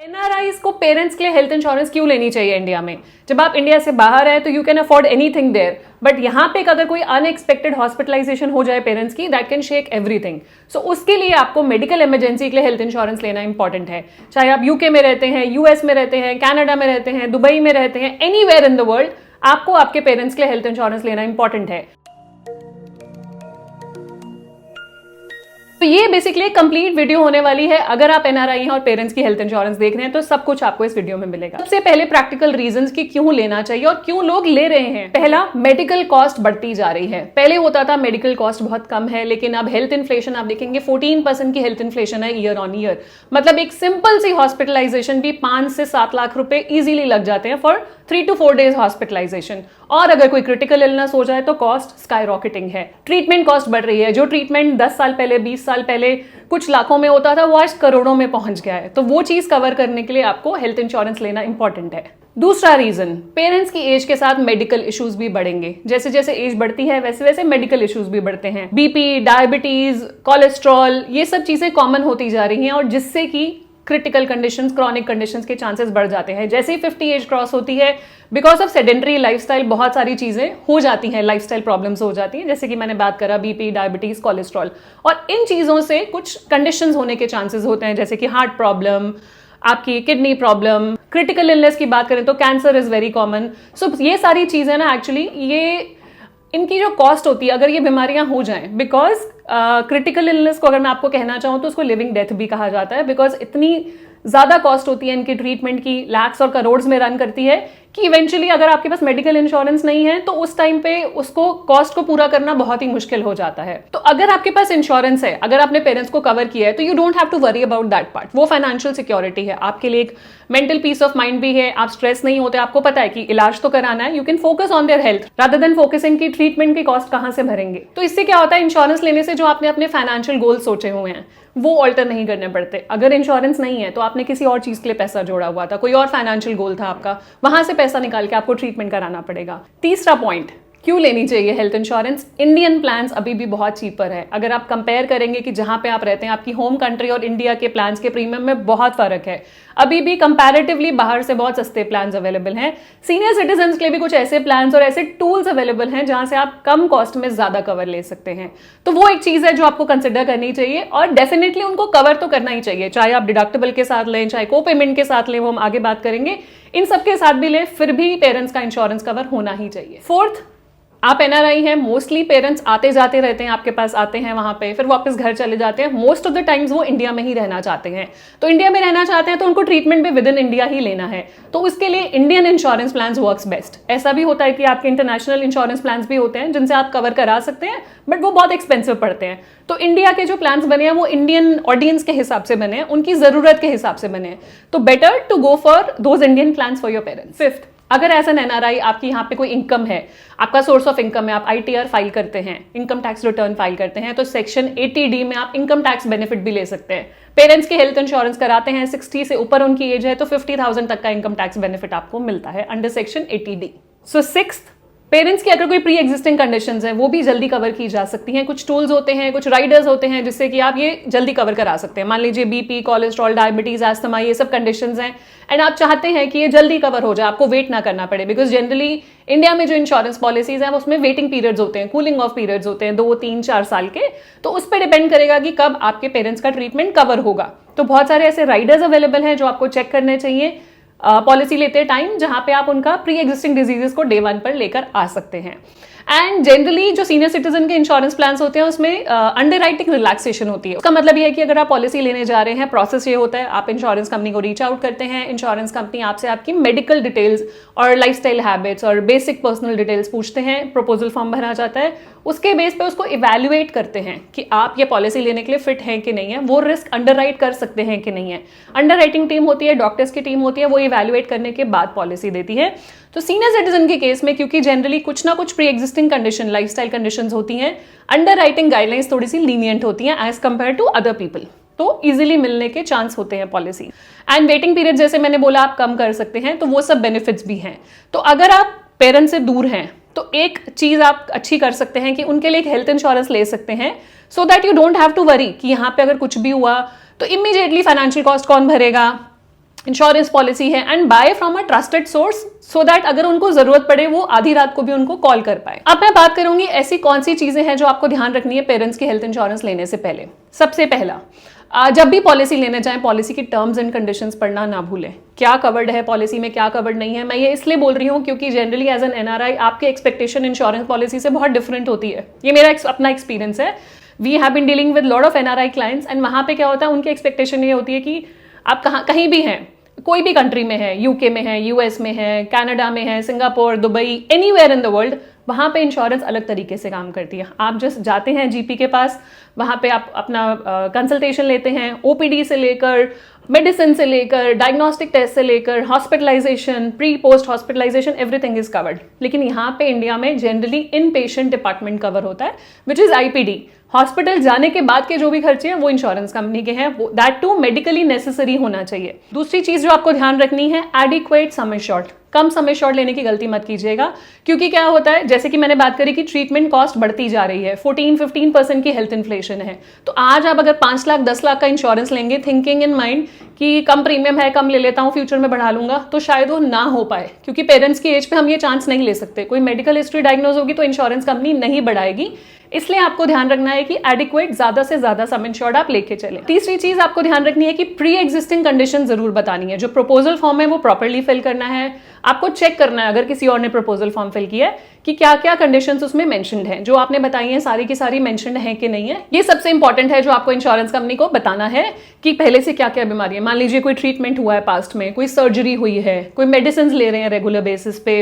NRIs को parents के लिए हेल्थ इंश्योरेंस क्यों लेनी चाहिए इंडिया में? जब आप इंडिया से बाहर है तो you can afford anything there, but यहाँ पे अगर कोई अनएक्सपेक्टेड हॉस्पिटलाइजेशन हो जाए पेरेंट्स की, दैट कैन शेक एवरीथिंग। सो उसके लिए आपको मेडिकल इमरजेंसी के लिए हेल्थ इंश्योरेंस लेना इंपॉर्टेंट है। चाहे आप यूके में रहते हैं, यूएस में रहते हैं, कनाडा में रहते हैं, दुबई में रहते हैं, एनीवेयर इन द वर्ल्ड, आपको आपके पेरेंट्स के लिए हेल्थ इंश्योरेंस लेना इंपॉर्टेंट है। तो ये बेसिकली कंप्लीट वीडियो होने वाली है। अगर आप एनआरआई हैं और पेरेंट्स की हेल्थ इंश्योरेंस देख रहे हैं तो सब कुछ आपको इस वीडियो में मिलेगा। सबसे पहले प्रैक्टिकल रीजंस कि क्यों लेना चाहिए और क्यों लोग ले रहे हैं। पहला, मेडिकल कॉस्ट बढ़ती जा रही है। पहले होता था मेडिकल कॉस्ट बहुत कम है, लेकिन अब हेल्थ इन्फ्लेशन आप देखेंगे 14% की हेल्थ इन्फ्लेशन है ईयर ऑन ईयर। मतलब एक सिंपल सी हॉस्पिटलाइजेशन भी 5 से 7 लाख रुपए इजीली लग जाते हैं फॉर 3 to 4 days हॉस्पिटलाइजेशन। और अगर कोई क्रिटिकल इलनेस हो जाए तो कॉस्ट स्काई रॉकेटिंग है। ट्रीटमेंट कॉस्ट बढ़ रही है। जो ट्रीटमेंट 10 साल पहले, 20 साल पहले कुछ लाखों में होता था, वो आज करोड़ों में पहुंच गया है। तो वो चीज कवर करने के लिए आपको हेल्थ इंश्योरेंस लेना इंपॉर्टेंट है। दूसरा रीजन, पेरेंट्स की एज के साथ मेडिकल इश्यूज भी बढ़ेंगे। जैसे जैसे एज बढ़ती है वैसे वैसे मेडिकल इश्यूज भी बढ़ते हैं। बीपी, डायबिटीज, कोलेस्ट्रॉल, ये सब चीजें कॉमन होती जा रही हैं और जिससे कि क्रिटिकल कंडीशंस, क्रॉनिक कंडीशंस के चांसेस बढ़ जाते हैं। जैसे ही 50 एज क्रॉस होती है, बिकॉज ऑफ सेडेंटरी लाइफस्टाइल बहुत सारी चीजें हो जाती हैं, लाइफस्टाइल प्रॉब्लम्स हो जाती हैं, जैसे कि मैंने बात करा बीपी, डायबिटीज, कोलेस्ट्रॉल। और इन चीजों से कुछ कंडीशंस होने के चांसेस होते हैं, जैसे कि हार्ट प्रॉब्लम, आपकी किडनी प्रॉब्लम, क्रिटिकल इलनेस की बात करें तो कैंसर इज वेरी कॉमन। सो ये सारी चीजें ना एक्चुअली ये इनकी जो कॉस्ट होती है, अगर ये बीमारियां हो जाएं, बिकॉज क्रिटिकल इलनेस को अगर मैं आपको कहना चाहूँ तो उसको लिविंग डेथ भी कहा जाता है, बिकॉज इतनी ज्यादा कॉस्ट होती है इनकी ट्रीटमेंट की, लैक्स और करोड़ में रन करती है कि इवेंचुअली अगर आपके पास मेडिकल इंश्योरेंस नहीं है तो उस टाइम पे उसको कॉस्ट को पूरा करना बहुत ही मुश्किल हो जाता है। तो अगर आपके पास इंश्योरेंस है, अगर आपने पेरेंट्स को कवर किया है, तो you don't have to worry about that part. वो फाइनेंशियल सिक्योरिटी है आपके लिए, एक मेंटल पीस ऑफ माइंड भी है। आप स्ट्रेस नहीं होते, आपको पता है कि इलाज तो कराना है। You can focus on their health rather than focusing की ट्रीटमेंट की कॉस्ट कहां से भरेंगे। तो इससे क्या होता है, इंश्योरेंस लेने से जो आपने अपने फाइनेंशियल गोल सोचे हुए हैं वो ऑल्टर नहीं करने पड़ते। अगर इंश्योरेंस नहीं है तो आपने किसी और चीज के लिए पैसा जोड़ा हुआ था, कोई और फाइनेंशियल गोल था आपका, वहां से पैसा निकाल के आपको ट्रीटमेंट कराना पड़ेगा। तीसरा पॉइंट, क्यों लेनी चाहिए हेल्थ इंश्योरेंस? इंडियन प्लान्स अभी भी बहुत चीपर है। अगर आप कंपेयर करेंगे कि जहां पे आप रहते हैं, आपकी होम कंट्री और इंडिया के प्लान्स के प्रीमियम में बहुत फर्क है। अभी भी कंपैरेटिवली बाहर से बहुत सस्ते प्लान्स अवेलेबल हैं। सीनियर सिटीजन के लिए भी कुछ ऐसे प्लान्स और ऐसे टूल्स अवेलेबल हैं जहां से आप कम कॉस्ट में ज्यादा कवर ले सकते हैं। तो वो एक चीज है जो आपको कंसिडर करनी चाहिए और डेफिनेटली उनको कवर तो करना ही चाहिए, चाहे आप डिडक्टेबल के साथ लें, चाहे को पेमेंट के साथ लें, वो हम आगे बात करेंगे। इन सबके साथ भी लें, फिर भी पेरेंट्स का इंश्योरेंस कवर होना ही चाहिए। फोर्थ, आप एनआरआई हैं, मोस्टली पेरेंट्स आते जाते रहते हैं, आपके पास आते हैं, वहां पे फिर वापस घर चले जाते हैं। मोस्ट ऑफ द टाइम्स वो इंडिया में ही रहना चाहते हैं। तो इंडिया में रहना चाहते हैं तो उनको ट्रीटमेंट भी विद इन इंडिया ही लेना है। तो उसके लिए Indian insurance plans works best. ऐसा भी होता है कि आपके इंटरनेशनल इंश्योरेंस प्लान्स भी होते हैं जिनसे आप कवर करा सकते हैं, बट वो बहुत एक्सपेंसिव पड़ते हैं। तो इंडिया के जो प्लान्स बने हैं वो इंडियन ऑडियंस के हिसाब से बने हैं, उनकी जरूरत के हिसाब से बने हैं। तो better to go for those Indian plans for your parents. Fifth, अगर एज एन एनआरआई आपकी यहाँ पे कोई इनकम है, आपका सोर्स ऑफ इनकम है, आप आईटीआर फाइल करते हैं, इनकम टैक्स रिटर्न फाइल करते हैं, तो सेक्शन 80D में आप इनकम टैक्स बेनिफिट भी ले सकते हैं। पेरेंट्स के हेल्थ इंश्योरेंस कराते हैं, 60 से ऊपर उनकी एज है तो 50,000 तक का इनकम टैक्स बेनिफिट आपको मिलता है अंडर सेक्शन 80D। सो सिक्स्थ, पेरेंट्स की अगर कोई प्री एग्जिस्टिंग कंडीशंस हैं वो भी जल्दी कवर की जा सकती हैं। कुछ टूल्स होते हैं, कुछ राइडर्स होते हैं जिससे कि आप ये जल्दी कवर करा सकते हैं। मान लीजिए बीपी, कोलेस्ट्रॉल, डायबिटीज, अस्थमा, ये सब कंडीशंस हैं एंड आप चाहते हैं कि ये जल्दी कवर हो जाए, आपको वेट ना करना पड़े। बिकॉज जनरली इंडिया में जो इंश्योरेंस पॉलिसीज हैं उसमें वेटिंग पीरियड्स होते हैं, कूलिंग ऑफ पीरियड्स होते हैं 2, 3, 4 साल के। तो उस पर डिपेंड करेगा कि कब आपके पेरेंट्स का ट्रीटमेंट कवर होगा। तो बहुत सारे ऐसे राइडर्स अवेलेबल हैं जो आपको चेक करने चाहिए पॉलिसी लेते टाइम, जहां पे आप उनका प्री एग्जिस्टिंग डिजीजेस को डे 1 पर लेकर आ सकते हैं। एंड जनरली जो सीनियर सिटीजन के इंश्योरेंस प्लान्स होते हैं उसमें अंडरराइटिंग रिलैक्सेशन होती है। उसका मतलब ये है कि अगर आप पॉलिसी लेने जा रहे हैं, प्रोसेस ये होता है, आप इंश्योरेंस कंपनी को रीच आउट करते हैं, इंश्योरेंस कंपनी आपसे आपकी मेडिकल डिटेल्स और लाइफस्टाइल हैबिट्स और बेसिक पर्सनल डिटेल्स पूछते हैं, प्रपोजल फॉर्म भरा जाता है, उसके बेस पे उसको इवैल्यूएट करते हैं कि आप ये पॉलिसी लेने के लिए फिट हैं कि नहीं है, वो रिस्क अंडरराइट कर सकते हैं कि नहीं है। अंडरराइटिंग टीम होती है, डॉक्टर्स की टीम होती है, वो इवैल्यूएट करने के बाद पॉलिसी देती है। तो सीनियर सिटीजन के केस में क्योंकि जनरली कुछ ना कुछ pre existing condition, lifestyle conditions होती हैं, अंडरराइटिंग गाइडलाइंस थोड़ी सी लीनियंट होती हैं as compare to other people, तो इजीली मिलने के चांस होते हैं पॉलिसी। एंड वेटिंग पीरियड जैसे मैंने बोला आप कम कर सकते हैं, तो वो सब बेनिफिट्स भी हैं। तो अगर आप पेरेंट्स से दूर हैं तो एक चीज आप अच्छी कर सकते हैं कि उनके लिए एक हेल्थ इंश्योरेंस ले सकते हैं, so that you don't have to worry कि यहाँ पे अगर कुछ भी हुआ तो इमीडिएटली फाइनेंशियल कॉस्ट कौन भरेगा, इंश्योरेंस पॉलिसी है, and buy from a trusted source so that अगर उनको जरूरत पड़े वो आधी रात को भी उनको कॉल कर पाए। अब मैं बात करूंगी ऐसी कौन सी चीजें हैं जो आपको ध्यान रखनी है पेरेंट्स की हेल्थ इंश्योरेंस लेने से पहले। सबसे पहला, जब भी पॉलिसी लेने जाएं पॉलिसी की टर्म्स एंड कंडीशंस पढ़ना ना भूलें। क्या कवर्ड है पॉलिसी में, क्या कवर्ड नहीं है। मैं ये इसलिए बोल रही हूँ क्योंकि जनरली एज एन एनआरआई आपकी एक्सपेक्टेशन इंश्योरेंस पॉलिसी से बहुत डिफरेंट होती है। ये मेरा अपना एक्सपीरियंस है। We have been dealing with lot of NRI clients, and वहां पे क्या होता है, उनकी एक्सपेक्टेशन ये होती है कि आप कहीं भी हैं, कोई भी कंट्री में है, यूके में है, यूएस में है, कनाडा में है, Singapore, Dubai, anywhere in the world, वहां पे इंश्योरेंस अलग तरीके से काम करती है। आप जस्ट जाते हैं जीपी के पास, वहां पे आप अपना कंसल्टेशन लेते हैं, ओपीडी से लेकर मेडिसिन से लेकर डायग्नोस्टिक टेस्ट से लेकर hospitalization, pre post hospitalization, everything is covered. लेकिन यहाँ पे इंडिया में generally in patient department cover होता है, विच इज आईपीडी। हॉस्पिटल जाने के बाद के जो भी खर्चे हैं वो इंश्योरेंस कंपनी के हैं, दैट टू मेडिकली नेसेसरी होना चाहिए। दूसरी चीज जो आपको ध्यान रखनी है, एडिक्वेट सम एश्योर्ड। कम सम एश्योर्ड लेने की गलती मत कीजिएगा, क्योंकि क्या होता है, जैसे कि मैंने बात करी कि ट्रीटमेंट कॉस्ट बढ़ती जा रही है, 14-15% की हेल्थ इन्फ्लेशन है। तो आज आप अगर 5 लाख 10 लाख का इंश्योरेंस लेंगे थिंकिंग इन माइंड कि कम प्रीमियम है, कम ले लेता हूँ, फ्यूचर में बढ़ा लूंगा, तो शायद वो ना हो पाए, क्योंकि पेरेंट्स की एज पे हम ये चांस नहीं ले सकते। कोई मेडिकल हिस्ट्री डायग्नोज होगी तो इंश्योरेंस कंपनी नहीं बढ़ाएगी। इसलिए आपको ध्यान रखना है कि एडिक्वेट ज्यादा से ज्यादा सम इंश्योर्ड आप लेके चले। तीसरी चीज आपको ध्यान रखनी है कि प्री एग्जिस्टिंग कंडीशन जरूर बतानी है। जो प्रपोजल फॉर्म है वो प्रॉपर्ली फिल करना है। आपको चेक करना है अगर किसी और ने प्रपोजल फॉर्म फिल किया है कि क्या क्या कंडीशंस उसमें मेंशन्ड हैं, जो आपने बताई हैं सारी की सारी मेंशन्ड है कि नहीं है। ये सबसे इंपॉर्टेंट है जो आपको इंश्योरेंस कंपनी को बताना है कि पहले से क्या क्या बीमारी है। मान लीजिए कोई ट्रीटमेंट हुआ है पास्ट में, कोई सर्जरी हुई है, कोई मेडिसिन ले रहे हैं रेगुलर बेसिस पे,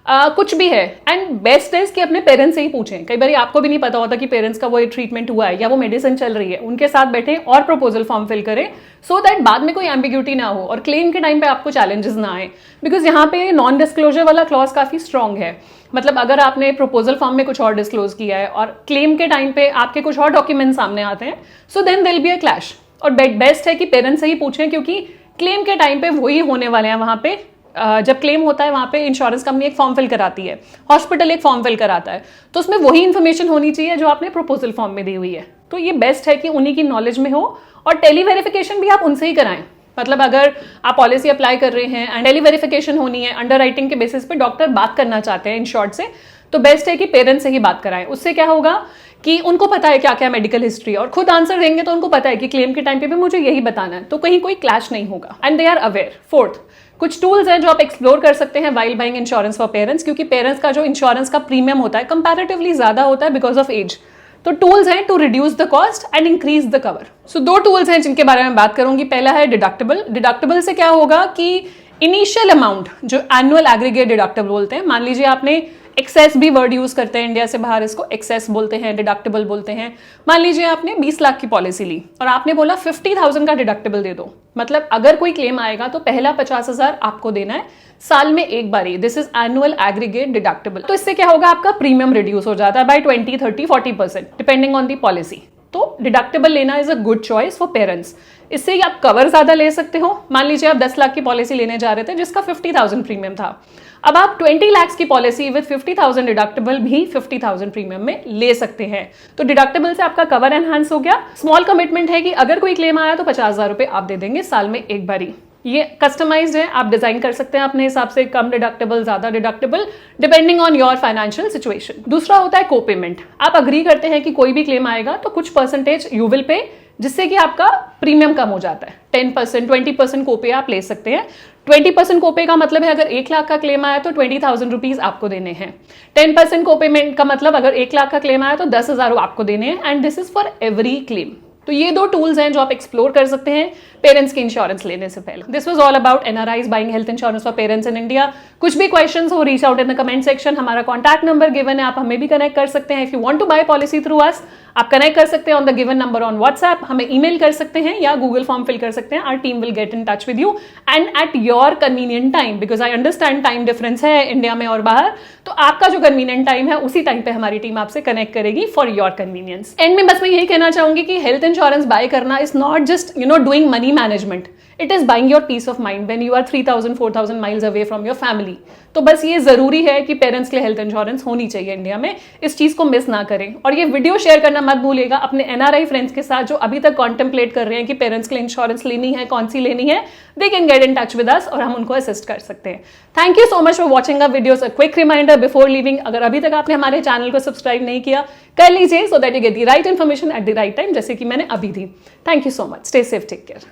कुछ भी है। एंड बेस्ट इज कि अपने पेरेंट्स से ही पूछें। कई बार आपको भी नहीं पता होता कि पेरेंट्स का वो ट्रीटमेंट हुआ है या वो मेडिसिन चल रही है, उनके साथ बैठे और प्रपोजल फॉर्म फिल करें, सो दैट बाद में कोई एम्बिग्यूटी ना हो और क्लेम के टाइम पे आपको चैलेंजेस ना आए। बिकॉज यहाँ पे नॉन डिस्क्लोजर वाला क्लॉज काफी स्ट्रॉन्ग है। मतलब अगर आपने प्रपोजल फॉर्म में कुछ और डिस्क्लोज किया है और क्लेम के टाइम पे आपके कुछ और डॉक्यूमेंट सामने आते हैं, so then there be a clash. और बेस्ट है कि पेरेंट्स से ही पूछें, क्योंकि क्लेम के टाइम पे वही होने वाले हैं। वहां पे जब क्लेम होता है वहां पे इंश्योरेंस कंपनी एक फॉर्म फिल कराती है, हॉस्पिटल एक फॉर्म फिल कराता है, तो उसमें वही इंफॉर्मेशन होनी चाहिए जो आपने प्रपोजल फॉर्म में दी हुई है। तो ये बेस्ट है कि उन्हीं की नॉलेज में हो। और टेली वेरिफिकेशन भी आप उनसे ही कराएं। मतलब अगर आप पॉलिसी अप्लाई कर रहे हैं एंड टेली वेरिफिकेशन होनी है, अंडर राइटिंग के बेसिस पे डॉक्टर बात करना चाहते हैं इंश्योर्ड से, तो बेस्ट है कि पेरेंट्स से ही बात कराएं। उससे क्या होगा कि उनको पता है क्या क्या मेडिकल हिस्ट्री, और खुद आंसर देंगे तो उनको पता है कि क्लेम के टाइम पे भी मुझे यही बताना है, तो कहीं कोई क्लैश नहीं होगा and they are aware. Fourth, कुछ टूल्स हैं जो आप एक्सप्लोर कर सकते हैं while buying insurance for parents, क्योंकि पेरेंट्स का जो इंश्योरेंस का प्रीमियम होता है कंपैरेटिवली ज्यादा होता है बिकॉज ऑफ एज। तो टूल्स हैं to reduce the cost and increase the cover. So 2 tools हैं जिनके बारे में बात करूंगी। पहला है डिडक्टेबल। डिडक्टेबल से क्या होगा कि इनिशियल अमाउंट जो एनुअल एग्रीगेट डिडक्टेबल बोलते हैं, मान लीजिए आपने एक्सेस भी वर्ड यूज करते हैं इंडिया से बाहर, इसको एक्सेस बोलते हैं, डिडक्टेबल बोलते हैं। मान लीजिए आपने 20 लाख की पॉलिसी ली और आपने बोला 50,000 का डिडक्टेबल दे दो। मतलब अगर कोई क्लेम आएगा तो पहला 50,000 आपको देना है साल में एक बारी। This is annual aggregate deductible. तो इससे क्या होगा, आपका प्रीमियम रिड्यूस हो जाता है by 20, 30, 40% depending on the policy. तो डिडक्टेबल लेना is a good choice for parents. इससे ही आप कवर ज्यादा ले सकते हो। मान लीजिए आप 10 लाख की पॉलिसी लेने जा रहे थे जिसका 50,000 प्रीमियम था, अब आप 20 लाख की पॉलिसी विद 50,000 डिडक्टेबल भी 50,000 प्रीमियम में ले सकते हैं। तो डिडक्टेबल से आपका कवर एनहांस हो गया। स्मॉल कमिटमेंट है कि अगर कोई क्लेम आया तो 50,000 रुपए आप दे देंगे साल में एक बारी। ये कस्टमाइज्ड है, आप डिजाइन कर सकते हैं अपने हिसाब से, कम डिडक्टेबल, ज्यादा deductible, depending on your financial situation. दूसरा होता है को पेमेंट। आप अग्री करते हैं कि कोई भी क्लेम आएगा तो कुछ परसेंटेज यू विल पे, जिससे कि आपका प्रीमियम कम हो जाता है। 10%, 20% कोपे आप ले सकते हैं। 20% कोपे का मतलब है अगर 1 लाख का क्लेम आया तो 20,000 रुपीज आपको देने हैं। 10% कोपेमेंट का मतलब अगर 1 लाख का क्लेम आया तो 10,000 आपको देने हैं, and this is for every claim. तो ये 2 टूल्स हैं जो आप एक्सप्लोर कर सकते हैं पेरेंट्स की इंश्योरेंस लेने से पहले। This was all about NRIs buying health insurance for parents in India. कुछ भी क्वेश्चंस हो, reach out in the comment section. हमारा कॉन्टैक्ट नंबर गिवन है, आप हमें भी कनेक्ट कर सकते हैं। If you want to buy policy through us, आप कनेक्ट कर सकते हैं on the given number on WhatsApp, हमें ईमेल कर सकते हैं या गूगल फॉर्म फिल कर सकते हैं। Our team will get in touch with you and at your convenient time, because I understand time difference है इंडिया में और बाहर, तो आपका जो कन्वीनियंट टाइम है उसी टाइम पे हमारी टीम आपसे कनेक्ट करेगी फॉर योर कन्वीनियंस। एंड में बस मैं यही कहना चाहूंगी कि हेल्थ इंश्योरेंस बाय करना is not just doing money management, it is buying your peace of mind when you are 3000 4000 miles away from your family. तो बस ये जरूरी है कि पेरेंट्स के लिए हेल्थ इंश्योरेंस होनी चाहिए इंडिया में, इस चीज को मिस ना करें। और ये वीडियो शेयर करना मत भूलिएगा अपने एनआरआई फ्रेंड्स के साथ जो अभी तक कॉन्टेम्पलेट कर रहे हैं कि पेरेंट्स के लिए इंश्योरेंस लेनी है, कौन सी लेनी है। They can get in touch with us और हम उनको असिस्ट कर सकते हैं। Thank you so much for watching a videos. A quick reminder before leaving, अगर अभी तक आपने हमारे चैनल को सब्सक्राइब नहीं किया कर लीजिए, so that you get the right information at the right time, जैसे कि मैंने अभी दी। Thank you so much, stay safe, take care.